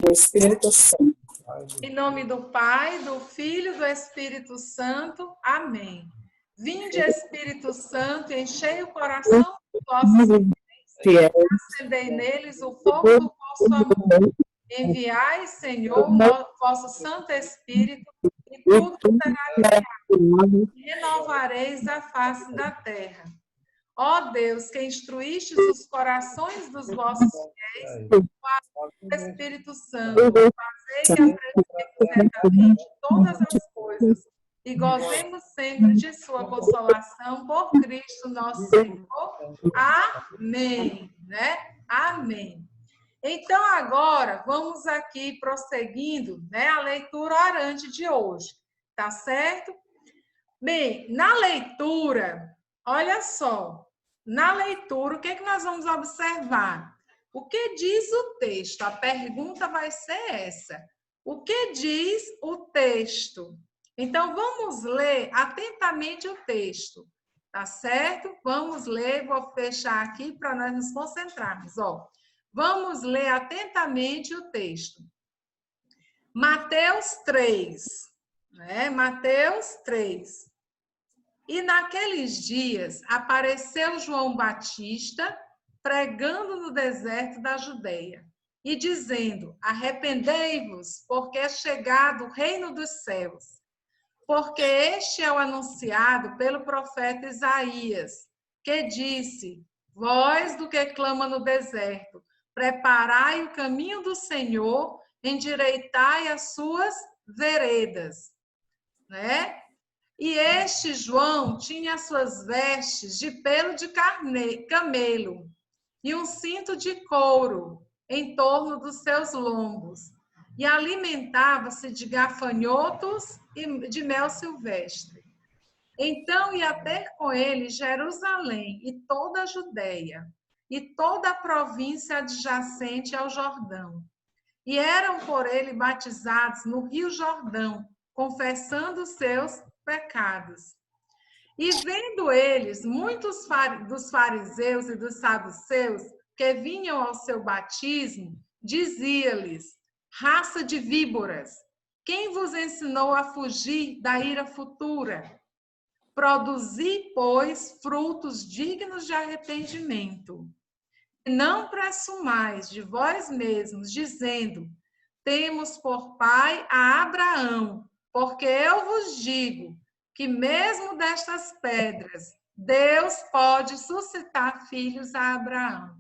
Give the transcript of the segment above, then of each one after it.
do Espírito Santo. Em nome do Pai, do Filho e do Espírito Santo. Amém. Vinde, Espírito Santo, enchei o coração dos vossos fiéis, acendei neles o fogo do vosso amor. Enviai, Senhor, o vosso Santo Espírito, e tudo será criado, e renovareis a face da terra. Ó Deus, que instruístes os corações dos vossos fiéis, o Espírito Santo, fazei que apreciemos retamente todas as coisas e gozemos sempre de sua consolação por Cristo nosso Senhor. Amém. Né? Amém. Então, agora, vamos aqui prosseguindo, né, a leitura orante de hoje. Tá certo? Bem, na leitura, olha só, na leitura, o que é que nós vamos observar? O que diz o texto? A pergunta vai ser essa. O que diz o texto? Então, vamos ler atentamente o texto, tá certo? Vamos ler, vou fechar aqui para nós nos concentrarmos, ó. Vamos ler atentamente o texto. Mateus 3, né? Mateus 3. E naqueles dias apareceu João Batista pregando no deserto da Judeia e dizendo: arrependei-vos, porque é chegado o reino dos céus. Porque este é o anunciado pelo profeta Isaías, que disse: voz do que clama no deserto, preparai o caminho do Senhor, endireitai as suas veredas. Né? E este João tinha suas vestes de pelo de camelo e um cinto de couro em torno dos seus lombos, e alimentava-se de gafanhotos e de mel silvestre. Então ia ter com ele Jerusalém e toda a Judeia, e toda a província adjacente ao Jordão. E eram por ele batizados no Rio Jordão, confessando os seus pecados. E vendo eles, muitos dos fariseus e dos saduceus que vinham ao seu batismo, dizia-lhes: raça de víboras, quem vos ensinou a fugir da ira futura? Produzi, pois, frutos dignos de arrependimento. E não presumais de vós mesmos, dizendo: temos por pai a Abraão, porque eu vos digo que mesmo destas pedras, Deus pode suscitar filhos a Abraão.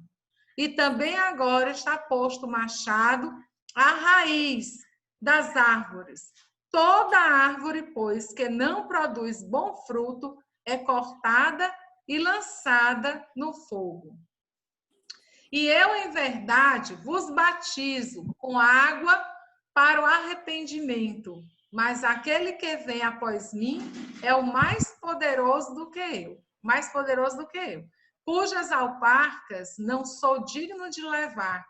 E também agora está posto o machado à raiz das árvores. Toda árvore, pois, que não produz bom fruto, é cortada e lançada no fogo. E eu, em verdade, vos batizo com água para o arrependimento, mas aquele que vem após mim é o mais poderoso do que eu, cujas alparcas não sou digno de levar.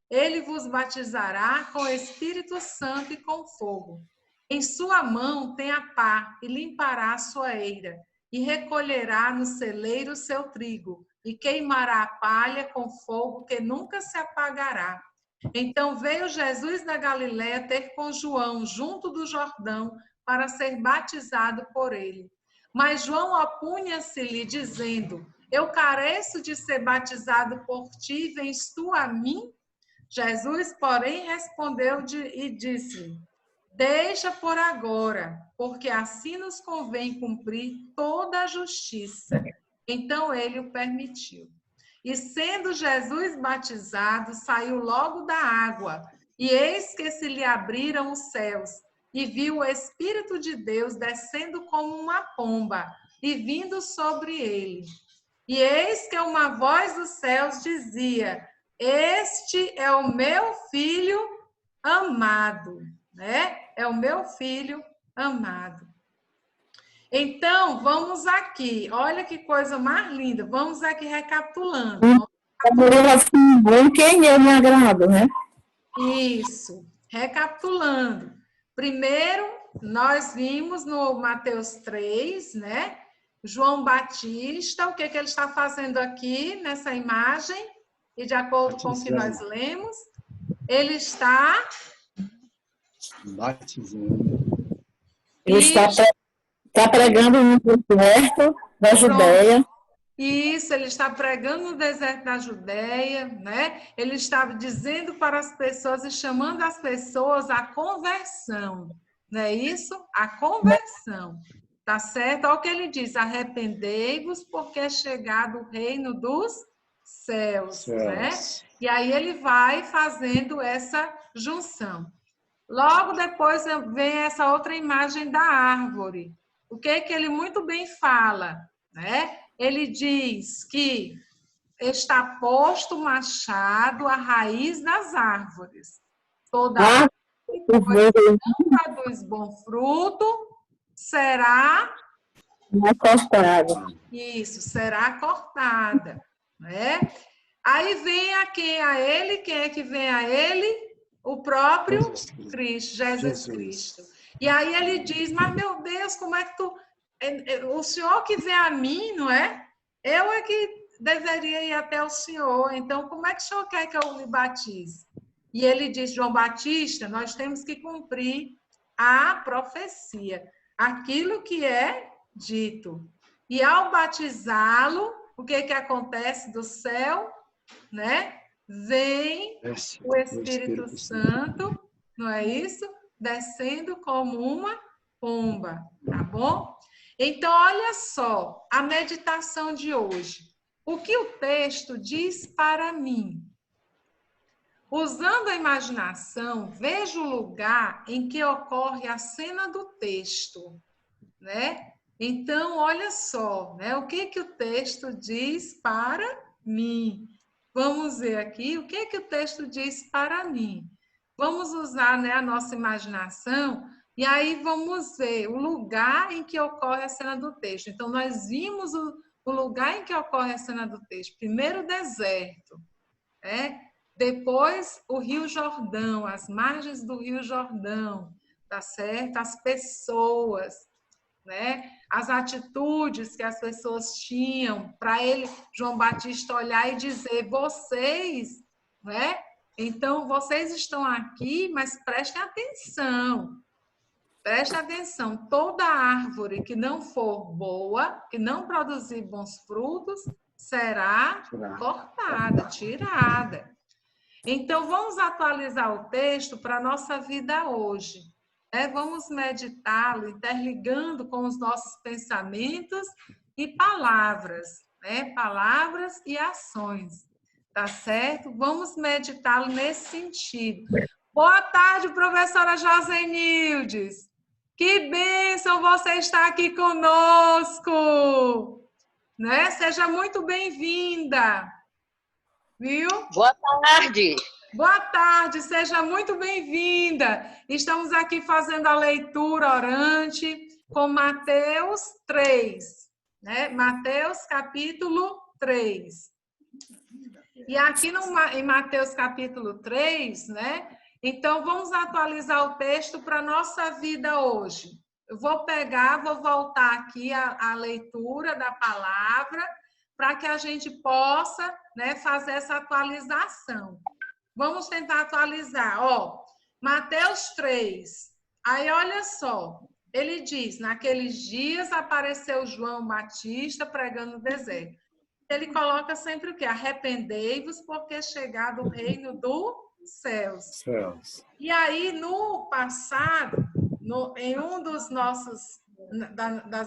Ele vos batizará com o Espírito Santo e com fogo. Em sua mão tem a pá e limpará a sua eira, e recolherá no celeiro o seu trigo, e queimará a palha com fogo que nunca se apagará. Então veio Jesus da Galiléia ter com João junto do Jordão para ser batizado por ele. Mas João opunha-se-lhe dizendo: eu careço de ser batizado por ti, vens tu a mim? Jesus, porém, respondeu e disse: deixa por agora, porque assim nos convém cumprir toda a justiça. Então ele o permitiu. E sendo Jesus batizado, saiu logo da água, e eis que se lhe abriram os céus, e viu o Espírito de Deus descendo como uma pomba, e vindo sobre ele. E eis que uma voz dos céus dizia: este é o meu filho amado, né? É o meu filho amado. Então, vamos aqui. Olha que coisa mais linda. Vamos aqui recapitulando. Quem eu me agrado, né? Isso. Recapitulando. Primeiro, nós vimos no Mateus 3, né? João Batista, o que ele está fazendo aqui nessa imagem? E de acordo com o que nós lemos, Ele está batizando. Ele está pregando no deserto da Judéia. Isso, ele está pregando no deserto da Judéia, né? Ele estava dizendo para as pessoas e chamando as pessoas à conversão, não é isso? A conversão, tá certo? Olha o que ele diz: arrependei-vos, porque é chegado o reino dos céus, né? E aí ele vai fazendo essa junção. Logo depois vem essa outra imagem da árvore. O que que ele muito bem fala, né? Ele diz que está posto o machado à raiz das árvores. Toda árvore que não produz bom fruto será cortada. Isso, será cortada, né? Aí vem a quem a ele, quem é que vem a ele? O próprio Cristo, Jesus Cristo. E aí ele diz: mas meu Deus, como é que tu... O Senhor que vem a mim, não é? Eu é que deveria ir até o Senhor. Então, como é que o Senhor quer que eu me batize? E ele diz: João Batista, nós temos que cumprir a profecia, aquilo que é dito. E ao batizá-lo, o que que acontece do céu, né? Vem o Espírito Santo, não é isso? Descendo como uma pomba, tá bom? Então, olha só, a meditação de hoje. O que o texto diz para mim? Usando a imaginação, veja o lugar em que ocorre a cena do texto, né? Então, olha só, né? O que que o texto diz para mim? Vamos ver aqui o que que o texto diz para mim. Vamos usar, né, a nossa imaginação e aí vamos ver o lugar em que ocorre a cena do texto. Então, nós vimos o lugar em que ocorre a cena do texto. Primeiro, o deserto, né? Depois, o Rio Jordão, as margens do Rio Jordão, tá certo? As pessoas, né? As atitudes que as pessoas tinham para ele, João Batista, olhar e dizer: vocês, né? Então, vocês estão aqui, mas prestem atenção. Prestem atenção. Toda árvore que não for boa, que não produzir bons frutos, será cortada, tirada. Então, vamos atualizar o texto para a nossa vida hoje. Vamos meditá-lo, interligando com os nossos pensamentos e palavras, né? Palavras e ações, tá certo? Vamos meditá-lo nesse sentido. Boa tarde, professora Josenildes. Que bênção você estar aqui conosco, né? Seja muito bem-vinda, viu? Boa tarde. Boa tarde, seja muito bem-vinda. Estamos aqui fazendo a leitura orante com Mateus 3, né? Mateus capítulo 3. E aqui em Mateus capítulo 3, né? Então, vamos atualizar o texto para a nossa vida hoje. Eu vou voltar aqui a leitura da palavra para que a gente possa, né, fazer essa atualização. Vamos tentar atualizar. Ó, Mateus 3. Aí, olha só. Ele diz: naqueles dias apareceu João Batista pregando no deserto. Ele coloca sempre o quê? Arrependei-vos, porque é chegado o reino dos céus. E aí, no passado, em um das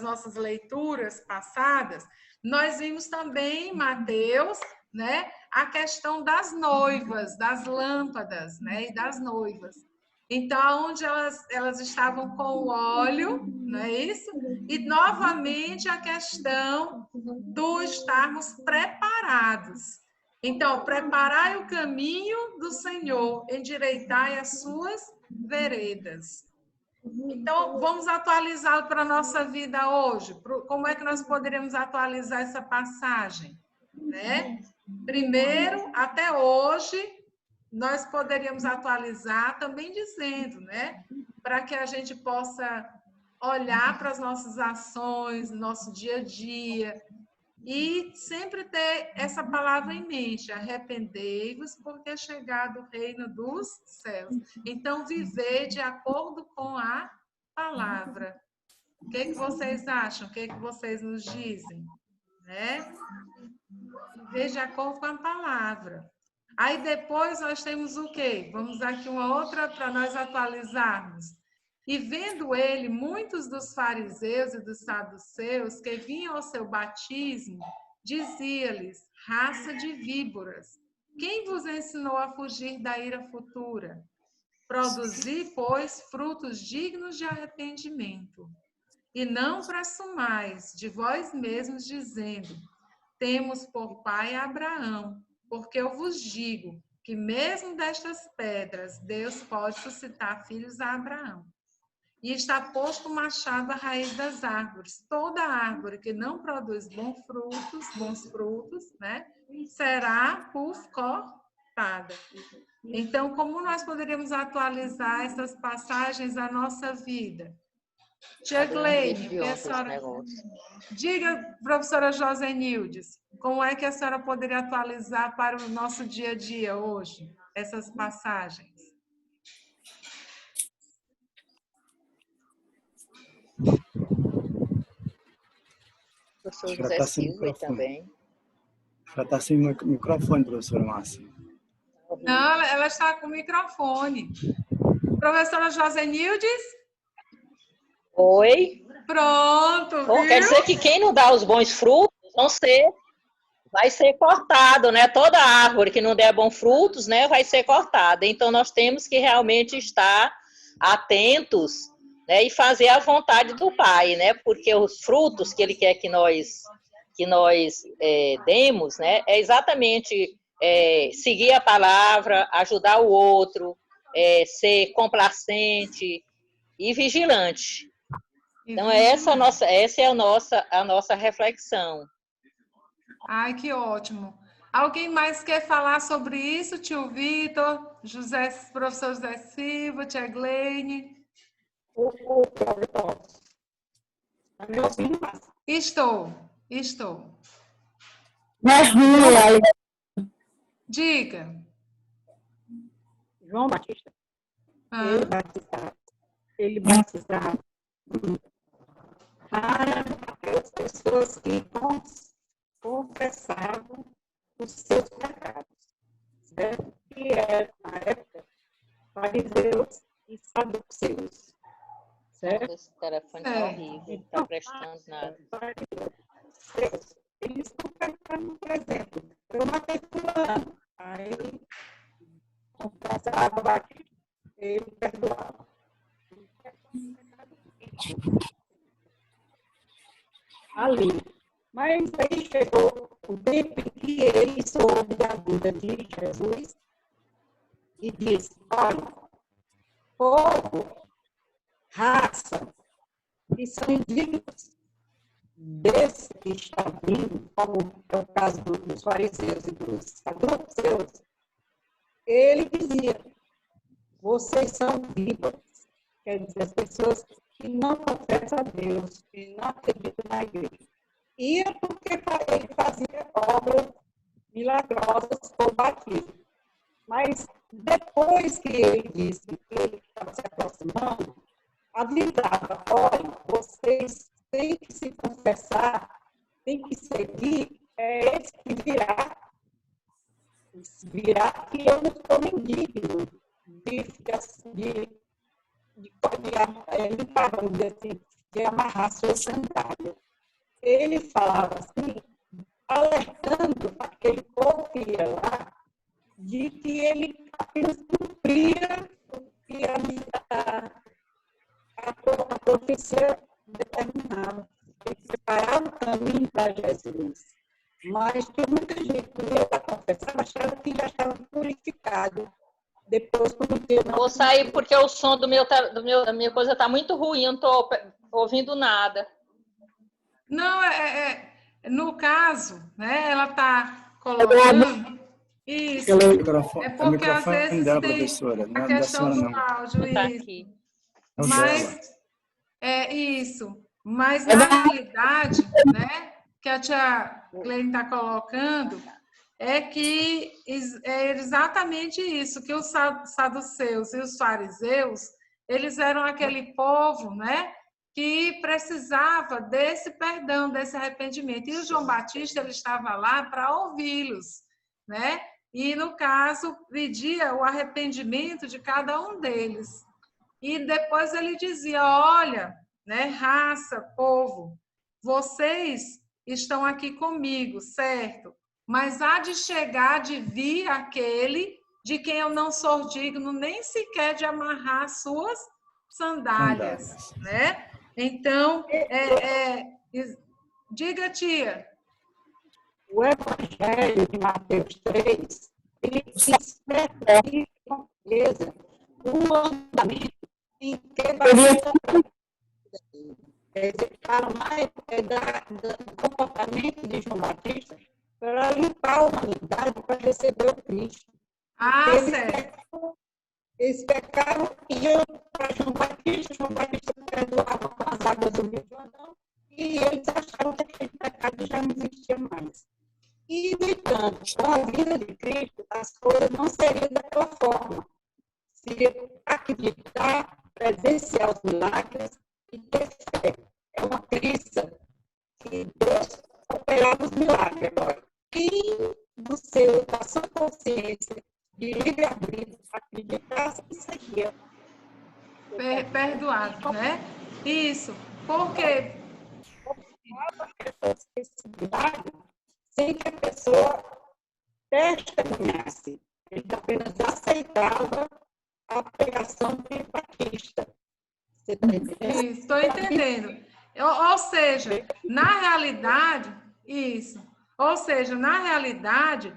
nossas leituras passadas, nós vimos também em Mateus, né, a questão das noivas, das lâmpadas, né, e das noivas. Então, onde elas estavam com o óleo, não é isso? E, novamente, a questão do estarmos preparados. Então, preparai o caminho do Senhor, endireitai as suas veredas. Então, vamos atualizá-lo para a nossa vida hoje. Como é que nós poderíamos atualizar essa passagem? Né? Primeiro, até hoje, nós poderíamos atualizar também dizendo, né? Para que a gente possa olhar para as nossas ações, nosso dia a dia, E sempre ter essa palavra em mente, arrependei-vos, porque é chegado o reino dos céus. Então, viver de acordo com a palavra. O que vocês acham? O que vocês nos dizem? Né? Viver de acordo com a palavra. Aí depois nós temos o quê? Vamos aqui uma outra para nós atualizarmos. E vendo ele, muitos dos fariseus e dos saduceus que vinham ao seu batismo, dizia-lhes, raça de víboras, quem vos ensinou a fugir da ira futura? Produzi, pois, frutos dignos de arrependimento. E não presumais de vós mesmos, dizendo, temos por pai Abraão, porque eu vos digo que mesmo destas pedras Deus pode suscitar filhos a Abraão. E está posto o machado à raiz das árvores. Toda árvore que não produz bons frutos, né, será cortada. Então, como nós poderíamos atualizar essas passagens à nossa vida? Tia Gleine, que a senhora... Diga, professora Josenildes, como é que a senhora poderia atualizar para o nosso dia a dia hoje, essas passagens? Professor José Silva também. Já está sem microfone, professora Márcia. Não, ela está com o microfone. Professora Josenildes? Oi. Pronto, Bom, viu? quer dizer que quem não dá os bons frutos vai ser cortado, né? Toda árvore que não der bons frutos, né, vai ser cortada. Então, nós temos que realmente estar atentos, né, e fazer a vontade do Pai, né? Porque os frutos que Ele quer que nós demos, né, é exatamente seguir a palavra, ajudar o outro, ser complacente e vigilante. Então, essa é a nossa reflexão. Ai, que ótimo. Alguém mais quer falar sobre isso? Tio Vitor, professor José Silva, tia Gleine? Estou. Mas ruim, aí. Diga. João Batista, ele batizava para aquelas pessoas que confessavam os seus pecados, certo? Que era, na época, fariseus e saduceus, certo? Esse telefone está horrível, não está prestando nada. Eles confessavam, por exemplo, eu matei fulano, aí confessava Batista, ele perdoava. Ali. Mas aí chegou o tempo em que ele soube da vida de Jesus e disse, olha, povo, raça, que são indignos desse que está vindo, como é o caso dos fariseus e dos saduceus, ele dizia, vocês são víboras, quer dizer, as pessoas que não confessam a Deus, que não acreditam na igreja. E é porque ele fazia obras milagrosas com o batismo. Mas depois que ele disse que ele estava se aproximando, avisava, olha, vocês têm que se confessar, têm que seguir, esse que virá que eu não estou nem digno de amarrar sua sandália. Ele falava assim, alertando aquele povo que ia lá, de que ele apenas cumpria o que a profecia determinava. Ele preparava o caminho para Jesus. Mas tem muita gente que ia para confessar, achava que já estava purificado. Depois, quando eu não... Vou sair porque o som da minha coisa está muito ruim, eu não estou ouvindo nada. Não, no caso, né, ela está colocando isso. É porque às vezes dela, tem professora, a questão do áudio. Tá Isso. aqui. Mas é isso. Mas na realidade, né, que a tia Glenn está colocando é que é exatamente isso, que os saduceus e os fariseus, eles eram aquele povo, né, que precisava desse perdão, desse arrependimento. E o João Batista, ele estava lá para ouvi-los, né? E, no caso, pedia o arrependimento de cada um deles. E depois ele dizia, olha, né, raça, povo, vocês estão aqui comigo, certo? Mas há de chegar, de vir aquele de quem eu não sou digno nem sequer de amarrar suas sandálias, né? Então, diga, tia. O Evangelho de Mateus 3, ele expressa com clareza o andamento em que vai fala mais do comportamento de João Batista para limpar a humanidade para receber o Cristo. Certo. Eles pecaram e iam para João Batista perdoava com as águas do Rio Jordão e eles acharam que aquele pecado já não existia mais. E, no entanto, com a vida de Cristo, as coisas não seriam daquela forma. Seria acreditar, presenciar os milagres e ter fé. É uma crença que Deus operava os milagres agora. E da sua consciência, de livre-arbítrio, acreditar e seguir. Perdoado, né? Isso. Por quê? Sem que a pessoa testemunhasse. Ele apenas aceitava a pregação de Batista. Você está entendendo? Estou entendendo. Ou seja, na realidade, isso. Ou seja, na realidade,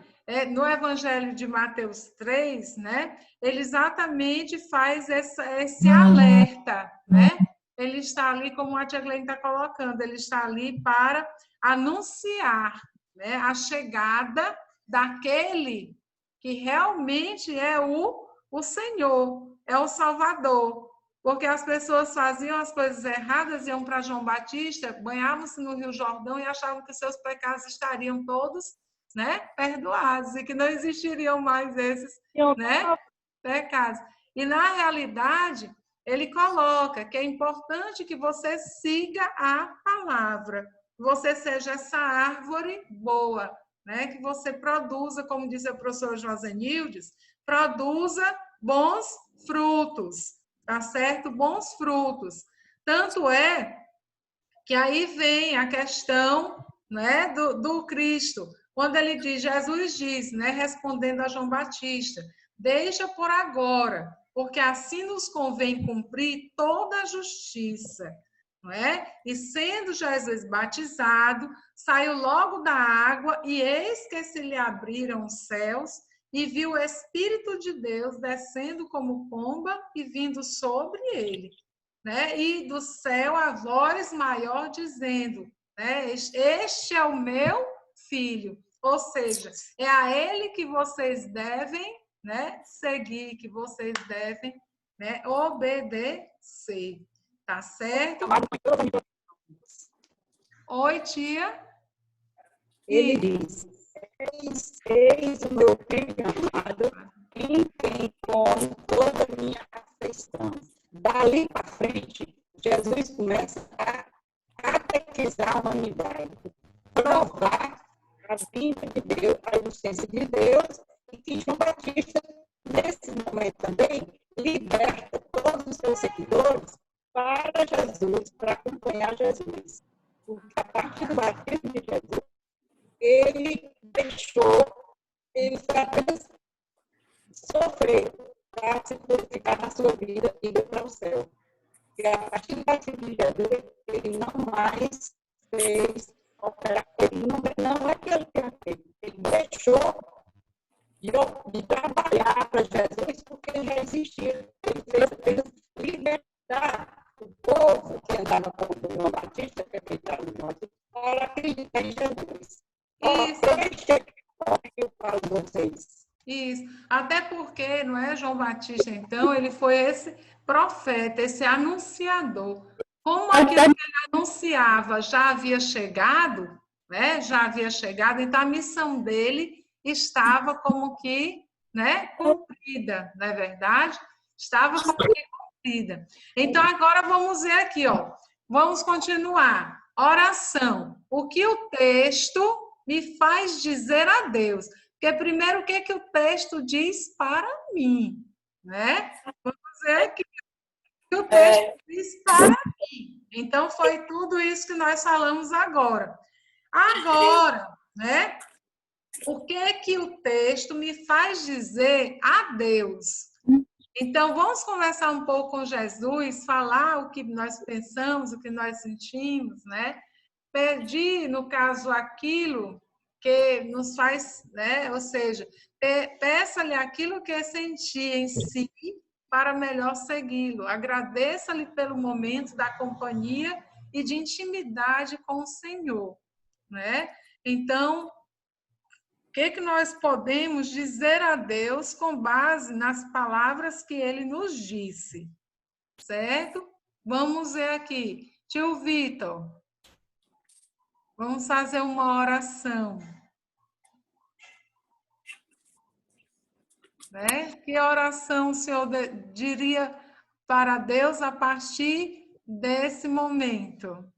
no Evangelho de Mateus 3, né, ele exatamente faz esse alerta, né? Ele está ali, como a tia Glenn está colocando, ele está ali para anunciar, né, a chegada daquele que realmente é o Senhor, é o Salvador. Porque as pessoas faziam as coisas erradas, iam para João Batista, banhavam-se no Rio Jordão e achavam que seus pecados estariam todos, né, perdoados e que não existiriam mais esses, né, pecados. E, na realidade, ele coloca que é importante que você siga a palavra, que você seja essa árvore boa, né, que você produza, como disse a professora Josenildes, produza bons frutos. Tá certo? Bons frutos. Tanto é que aí vem a questão, né, do Cristo. Quando ele diz, Jesus diz, né, respondendo a João Batista, deixa por agora, porque assim nos convém cumprir toda a justiça. Não é? E sendo Jesus batizado, saiu logo da água e eis que se lhe abriram os céus e viu o Espírito de Deus descendo como pomba e vindo sobre ele, né? E do céu a voz maior dizendo, né? Este é o meu filho. Ou seja, é a ele que vocês devem, né, seguir, que vocês devem, né, obedecer. Tá certo? Oi, tia. Ele diz, eis o meu filho amado, em quem ponho toda a minha afeição. Dali para frente, Jesus começa a catequizar a humanidade, provar a vinda de Deus, a inocência de Deus, e que João Batista, nesse momento também, liberta todos os seus seguidores para Jesus, para acompanhar Jesus. Porque a partir do batismo de Jesus, ele foi apenas sofrer para se purificar na sua vida e ir para o céu. E a partir do batismo de Jesus, ele não mais fez ele não é que ele tenha feito, ele deixou de trabalhar para Jesus porque ele já existia. Ele fez apenas libertar o povo que andava com o João Batista, que acreditava no João Batista, para acreditar em Jesus. Isso. Eu falo a vocês. Isso. Até porque, não é, João Batista, então, ele foi esse profeta, esse anunciador. Como aquilo que ele anunciava já havia chegado, né, já havia chegado, então a missão dele estava como que, né, cumprida, não é verdade? Estava como que cumprida. Então agora vamos ver aqui, ó. Vamos continuar. Oração. O que o texto me faz dizer a Deus? Porque primeiro o que que o texto diz para mim, né? Vamos ver aqui o que o texto diz para mim. Então foi tudo isso que nós falamos agora. Agora, né? O que que o texto me faz dizer a Deus? Então, vamos conversar um pouco com Jesus, falar o que nós pensamos, o que nós sentimos, né? Pedir, no caso, aquilo que nos faz, né? Ou seja, peça-lhe aquilo que senti em si para melhor segui-lo. Agradeça-lhe pelo momento da companhia e de intimidade com o Senhor, né? Então, o que que nós podemos dizer a Deus com base nas palavras que ele nos disse? Certo? Vamos ver aqui. Tio Vitor, vamos fazer uma oração. Né? Que oração o senhor diria para Deus a partir desse momento?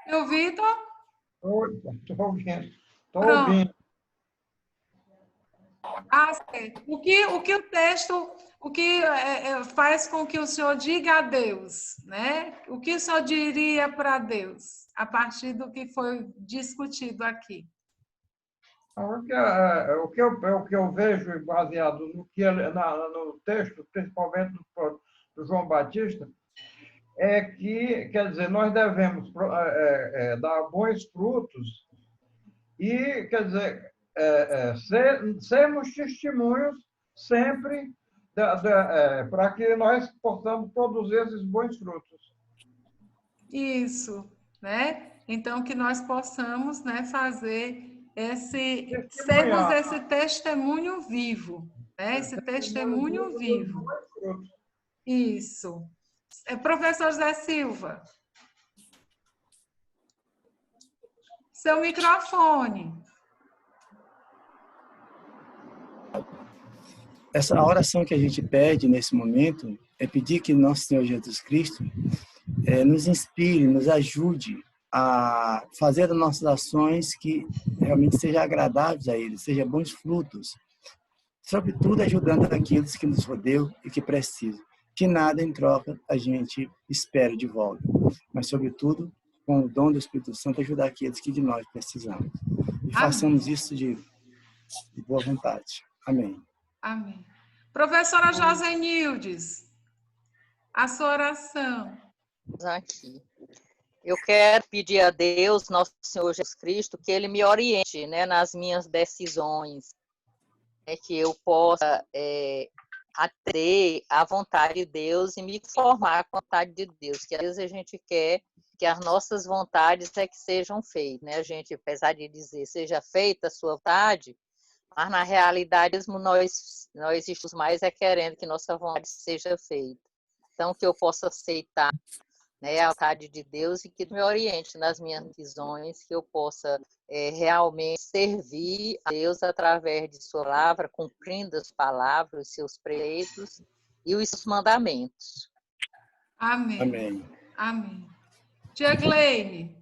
Tio Vitor? Estou ouvindo. Estou Pronto. ouvindo. Ah, certo. O que o texto, faz com que o senhor diga a Deus, né? O que o senhor diria para Deus a partir do que foi discutido aqui? O que eu vejo, baseado no, que no texto, principalmente do João Batista, é que, quer dizer, nós devemos dar bons frutos e, quer dizer, sermos testemunhos sempre para que nós possamos produzir esses bons frutos. Isso, né? Então, que nós possamos, né, sermos esse testemunho vivo, né? Esse testemunho vivo. Isso. Professor José Silva. Seu microfone. Essa oração que a gente pede nesse momento é pedir que nosso Senhor Jesus Cristo nos inspire, nos ajude a fazer as nossas ações que realmente sejam agradáveis a Ele, sejam bons frutos, sobretudo ajudando aqueles que nos rodeiam e que precisam. Que nada em troca a gente espere de volta, mas sobretudo com o dom do Espírito Santo ajudar aqueles que de nós precisamos. E façamos isso de boa vontade. Amém. Amém. Professora Josenildes, a sua oração. Aqui. Eu quero pedir a Deus, nosso Senhor Jesus Cristo, que Ele me oriente, né, nas minhas decisões, que eu possa atender à vontade de Deus e me formar com a vontade de Deus, que às vezes a gente quer que as nossas vontades que sejam feitas, né? A gente, apesar de dizer, seja feita a sua vontade, mas na realidade mesmo nós estamos mais querendo que nossa vontade seja feita. Então, que eu possa aceitar, né, a vontade de Deus e que me oriente nas minhas decisões, que eu possa realmente servir a Deus através de sua palavra, cumprindo as palavras, os seus preceitos e os seus mandamentos. Amém. Amém. Amém. Tia Gleine.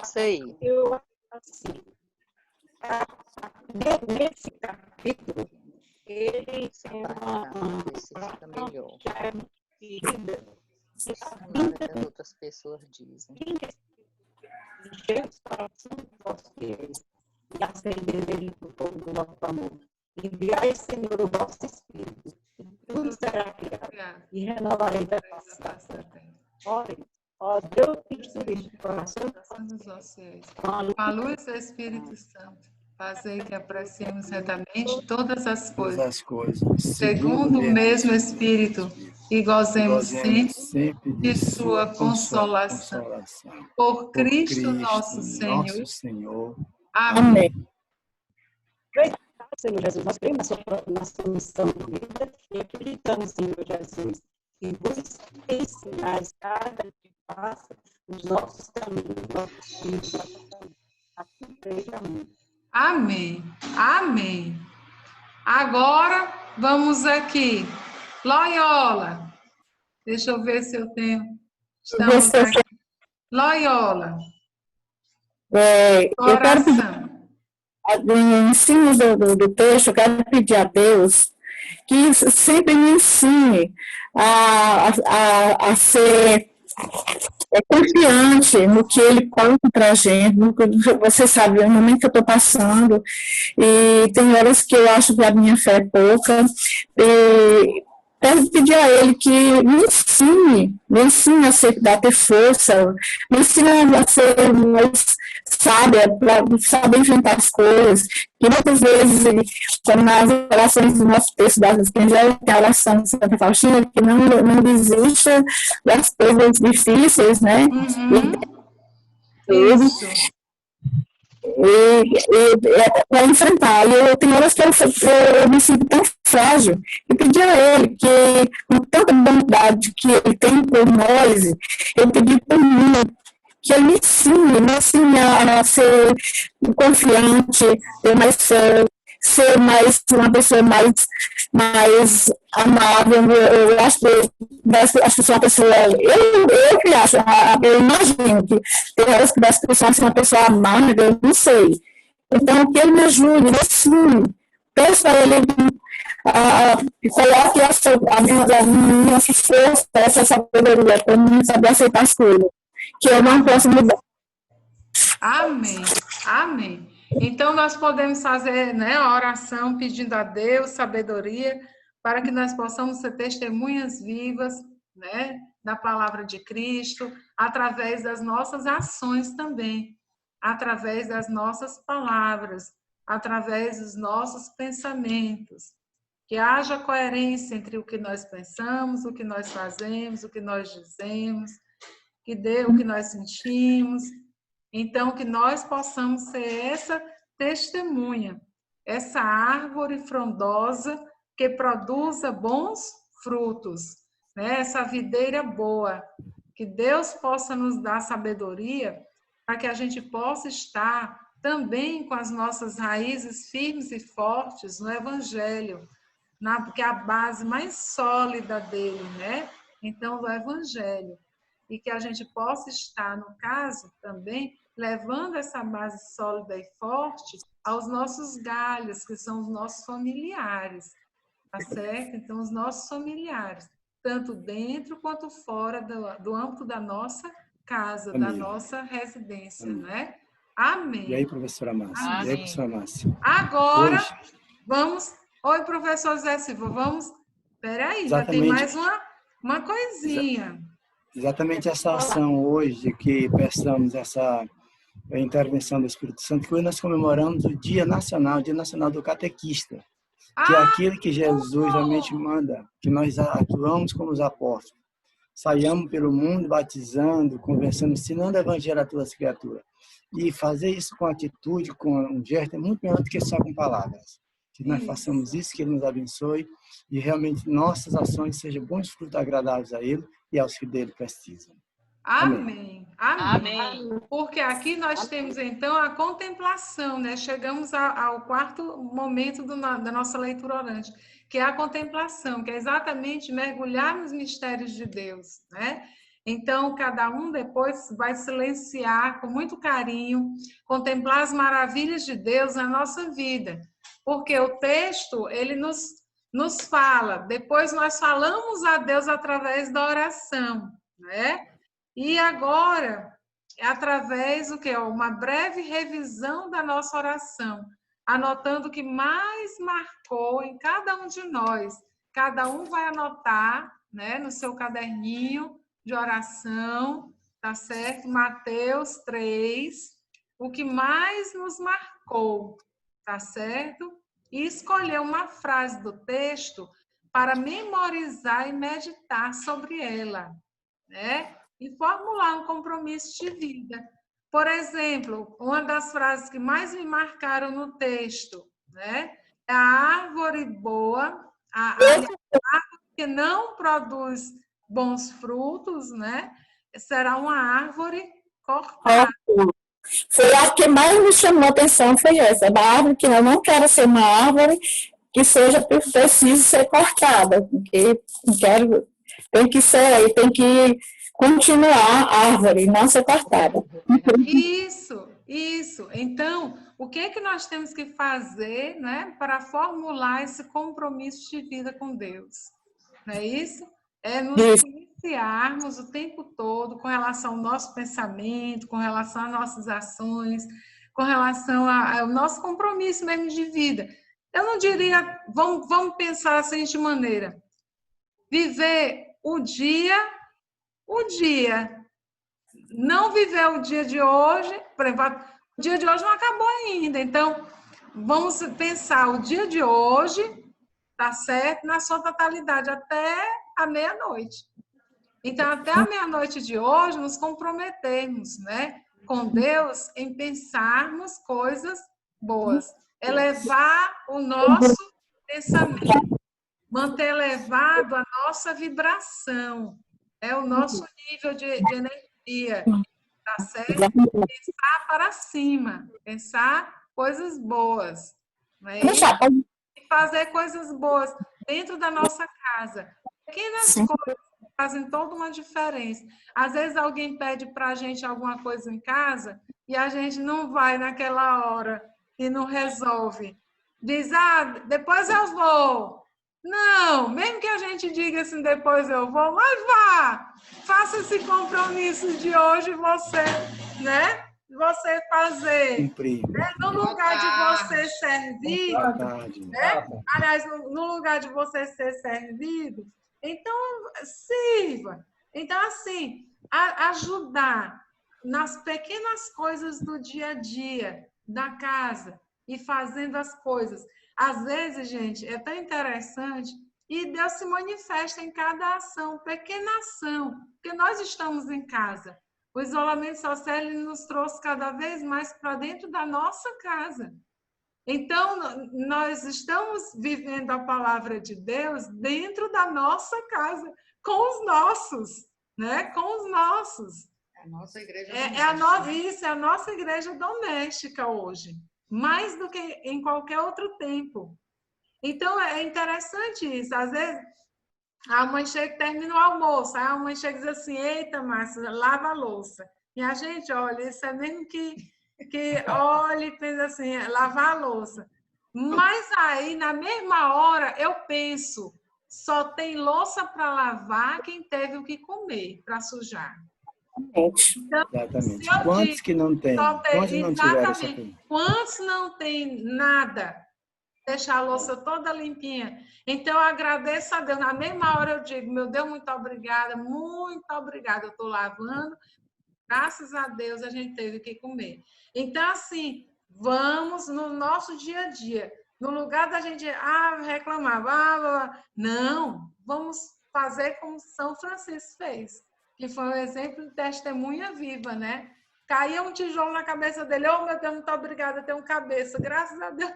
Isso aí. Eu, assim, nesse capítulo, ele tem uma melhor. querida. As outras pessoas dizem. Encher os corações de vocês e acender ele com todo o nosso amor. Enviai, Senhor, o vosso Espírito, e tudo será criado, e renovarei da vossa terra. Ó Deus, que destruíste o coração dos ossos, com a luz do Espírito Santo, fazei que apreciemos retamente todas as coisas, segundo o mesmo Espírito, e gozemos sempre de sua consolação. Por Cristo nosso Senhor. Amém. Senhor Jesus, nós cremos na sua missão de vida e acreditamos, Senhor Jesus, que vos ensinais cada dia que passa os nossos caminhos, nossos filhos, nossa família. Assim seja, amém. Amém. Amém. Agora, vamos aqui. Loyola. Deixa eu ver se eu tenho. Estamos aqui. Loyola. Eu quero pedir, Oração. em cima do texto, eu quero pedir a Deus que sempre me ensine a ser confiante no que Ele conta para a gente, no que você sabe, no momento que eu estou passando, e tem horas que eu acho que a minha fé é pouca, e quero pedir a Ele que me ensine a ter força, me ensine a ser mais sábia, para saber enfrentar as coisas. E muitas vezes, como nas orações do nosso texto das Evangelhas, tem a oração de Santa Faustina, que não desista das coisas difíceis, né? Isso. Para enfrentar. E eu tenho horas que eu me sinto tão frágil. E pedi a Ele que, com tanta bondade que Ele tem por nós, eu pedi por mim, que Ele me ensine a ser confiante, ser mais uma pessoa mais amável. Eu acho que sou uma pessoa, eu que acho, eu imagino que tem horas que as pessoas são uma pessoa amarga, eu não sei. Então, que Ele me ajude, me ensine. Peço a Ele coloque a minha força, essa sabedoria, para mim saber aceitar as coisas, que eu não posso mudar. Amém. Amém. Então, nós podemos fazer, né, a oração pedindo a Deus sabedoria para que nós possamos ser testemunhas vivas, né, da palavra de Cristo, através das nossas ações também, através das nossas palavras, através dos nossos pensamentos. Que haja coerência entre o que nós pensamos, o que nós fazemos, o que nós dizemos, que dê o que nós sentimos. Então, que nós possamos ser essa testemunha, essa árvore frondosa que produza bons frutos, né? Essa videira boa. Que Deus possa nos dar sabedoria para que a gente possa estar também com as nossas raízes firmes e fortes no Evangelho, porque é a base mais sólida dele, né? Então, do Evangelho. E que a gente possa estar, no caso, também, levando essa base sólida e forte aos nossos galhos, que são os nossos familiares, tá certo? Então, os nossos familiares, tanto dentro quanto fora do âmbito da nossa casa, Amém. da nossa residência, Amém. né? Amém. E aí, professora Márcia? Amém. E aí, professora Márcia? Agora, Hoje, vamos... Oi, professor Zé Silva, vamos... Peraí, já tem exatamente, mais uma coisinha. exatamente essa ação hoje, que prestamos essa intervenção do Espírito Santo, que hoje nós comemoramos o Dia Nacional do Catequista, que é aquilo que Jesus realmente manda, que nós atuamos como os apóstolos. Saiamos pelo mundo batizando, conversando, ensinando o evangelho a todas as criaturas. E fazer isso com atitude, com um gesto, é muito melhor do que só com palavras. Que nós façamos isso, que Ele nos abençoe e realmente nossas ações sejam bons frutos agradáveis a Ele e aos que dele precisam. Amém. Amém. Amém. Porque aqui nós temos, então, a contemplação, né? Chegamos ao quarto momento da nossa leitura orante, que é a contemplação, que é exatamente mergulhar nos mistérios de Deus, né? Então, cada um depois vai silenciar com muito carinho, contemplar as maravilhas de Deus na nossa vida. Porque o texto, ele nos fala, depois nós falamos a Deus através da oração, né? E agora, através do que? Uma breve revisão da nossa oração, anotando o que mais marcou em cada um de nós. Cada um vai anotar, né, no seu caderninho de oração, tá certo? Mateus 3, o que mais nos marcou, tá certo? E escolher uma frase do texto para memorizar e meditar sobre ela, né? E formular um compromisso de vida. Por exemplo, uma das frases que mais me marcaram no texto, né, a árvore boa, a árvore que não produz bons frutos, né? Será uma árvore cortada. Foi a que mais me chamou a atenção, foi essa, da árvore que eu não quero ser uma árvore que seja preciso ser cortada, porque quero, tem que ser, tem que continuar a árvore, não ser cortada. Isso. Então, o que é que nós temos que fazer, né, para formular esse compromisso de vida com Deus? Não é isso? É nos policiarmos o tempo todo com relação ao nosso pensamento, com relação às nossas ações, com relação ao nosso compromisso mesmo de vida. Eu não diria, vamos pensar da seguinte maneira, viver o dia, não viver o dia de hoje, por exemplo, o dia de hoje não acabou ainda, então vamos pensar o dia de hoje, tá certo, na sua totalidade, até a meia-noite. Então, até a meia-noite de hoje, nos comprometermos, né, com Deus em pensarmos coisas boas, elevar o nosso pensamento, manter elevado a nossa vibração, o nosso nível de energia, tá certo? Pensar para cima, pensar coisas boas, né? E fazer coisas boas dentro da nossa casa. Pequenas coisas fazem toda uma diferença. Às vezes alguém pede para a gente alguma coisa em casa e a gente não vai naquela hora e não resolve. Diz, depois eu vou. Não, mesmo que a gente diga assim, depois eu vou, mas vá, faça esse compromisso de hoje você, né? Você fazer, né? No lugar de você servir, né? Aliás, no lugar de você ser servido, então sirva. Então, assim, ajudar nas pequenas coisas do dia a dia, da casa, e fazendo as coisas. Às vezes, gente, é tão interessante e Deus se manifesta em cada ação, pequena ação, porque nós estamos em casa. O isolamento social ele nos trouxe cada vez mais para dentro da nossa casa. Então, nós estamos vivendo a palavra de Deus dentro da nossa casa, com os nossos, né? Com os nossos. A nossa igreja Isso, é a nossa igreja doméstica hoje, mais do que em qualquer outro tempo. Então, é interessante isso. Às vezes, a mãe chega e termina o almoço, aí a mãe chega e diz assim, eita, Márcia, lava a louça. E a gente, olha, isso é mesmo que olha e pensa assim, lavar a louça. Mas aí, na mesma hora, eu penso, só tem louça para lavar quem teve o que comer, para sujar. Então, exatamente. Quantos que não tem? Quantos não tiveram essa coisa? Quantos não tem nada? Deixar a louça toda limpinha. Então, eu agradeço a Deus. Na mesma hora eu digo, meu Deus, muito obrigada. Eu estou lavando. Graças a Deus a gente teve que comer. Então, assim, vamos no nosso dia a dia. No lugar da gente reclamar, não, vamos fazer como São Francisco fez, que foi um exemplo de testemunha viva, né? Caía um tijolo na cabeça dele, meu Deus, muito obrigada, eu tenho cabeça. Graças a Deus,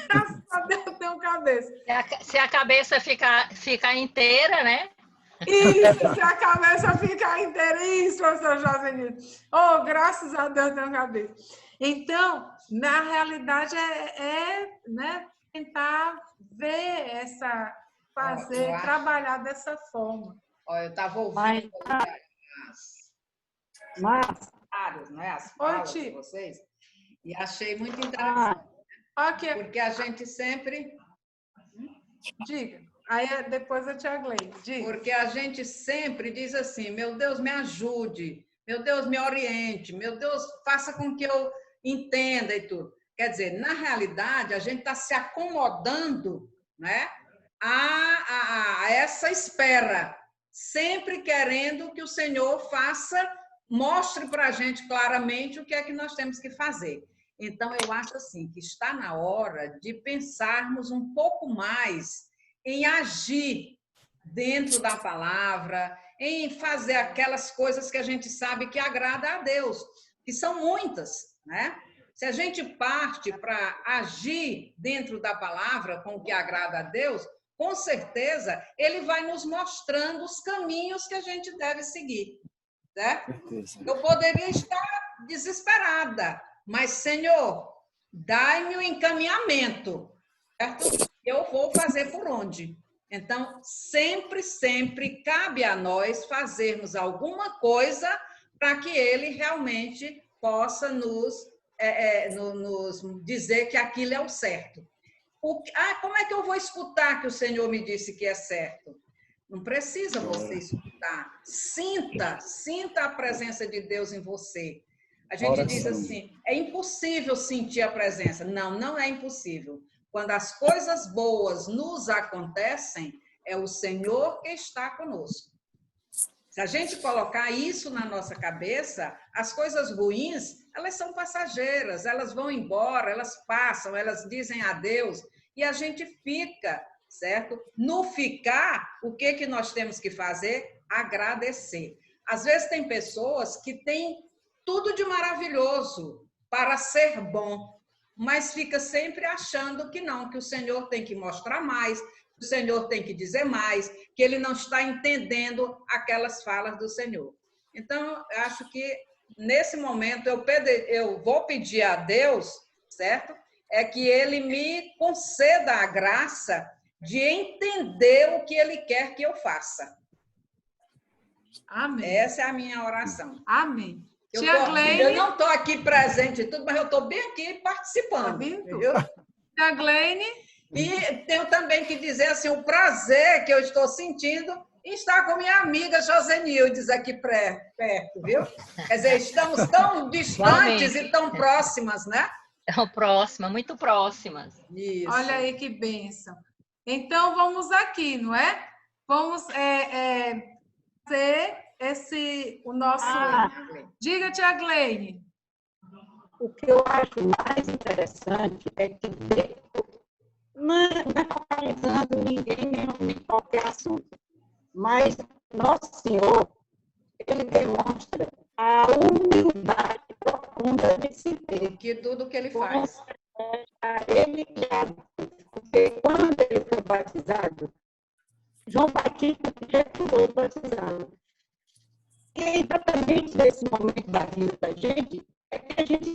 graças a Deus, eu tenho cabeça. Se a cabeça ficar inteira, né? Isso, se a cabeça ficar inteira, isso, professor Josenildo. Graças a Deus, eu tenho cabeça. Então, na realidade, né, tentar ver trabalhar dessa forma. Eu estava ouvindo as falas de vocês e achei muito interessante. Porque a gente sempre... Diga. Aí depois a tia Gleide. Diga. Porque a gente sempre diz assim, meu Deus, me ajude, meu Deus, me oriente, meu Deus, faça com que eu entenda e tudo. Quer dizer, na realidade, a gente está se acomodando, né, a essa espera, sempre querendo que o Senhor mostre para a gente claramente o que é que nós temos que fazer. Então, eu acho assim, que está na hora de pensarmos um pouco mais em agir dentro da palavra, em fazer aquelas coisas que a gente sabe que agrada a Deus, que são muitas, né? Se a gente parte para agir dentro da palavra com o que agrada a Deus, com certeza ele vai nos mostrando os caminhos que a gente deve seguir. Certo? Eu poderia estar desesperada, mas, Senhor, dai-me o encaminhamento, certo? Eu vou fazer por onde? Então, sempre, sempre cabe a nós fazermos alguma coisa para que ele realmente possa nos dizer que aquilo é o certo. Como é que eu vou escutar que o Senhor me disse que é certo? Não precisa você escutar. Sinta a presença de Deus em você. A gente diz assim, é impossível sentir a presença. Não, não é impossível. Quando as coisas boas nos acontecem, é o Senhor que está conosco. Se a gente colocar isso na nossa cabeça, as coisas ruins, elas são passageiras, elas vão embora, elas passam, elas dizem adeus, e a gente fica, certo? No ficar, o que nós temos que fazer? Agradecer. Às vezes tem pessoas que têm tudo de maravilhoso para ser bom, mas fica sempre achando que não, que o Senhor tem que mostrar mais, que o Senhor tem que dizer mais, que ele não está entendendo aquelas falas do Senhor. Então, eu acho que nesse momento eu vou pedir a Deus, certo? É que ele me conceda a graça de entender o que ele quer que eu faça. Amém. Essa é a minha oração. Amém. Eu Gleine, não estou aqui presente e tudo, mas eu estou bem aqui participando. tá vendo? Viu? Tia Gleine, E tenho também que dizer assim, o prazer que eu estou sentindo em estar com minha amiga Josenildes aqui perto, viu? Quer dizer, estamos tão distantes e tão próximas, né? Tão próximas, muito próximas. Isso. olha aí que bênção. Então, vamos aqui, não é? Vamos fazer o nosso... Diga, tia Gleine. O que eu acho mais interessante é que não é focalizando ninguém em qualquer assunto, mas Nosso Senhor, ele demonstra a humildade profunda de se ver. Que tudo que ele faz. Ele porque quando ele foi batizado, João Batista recusou batizá-lo. E exatamente nesse momento da vida da gente, é que a gente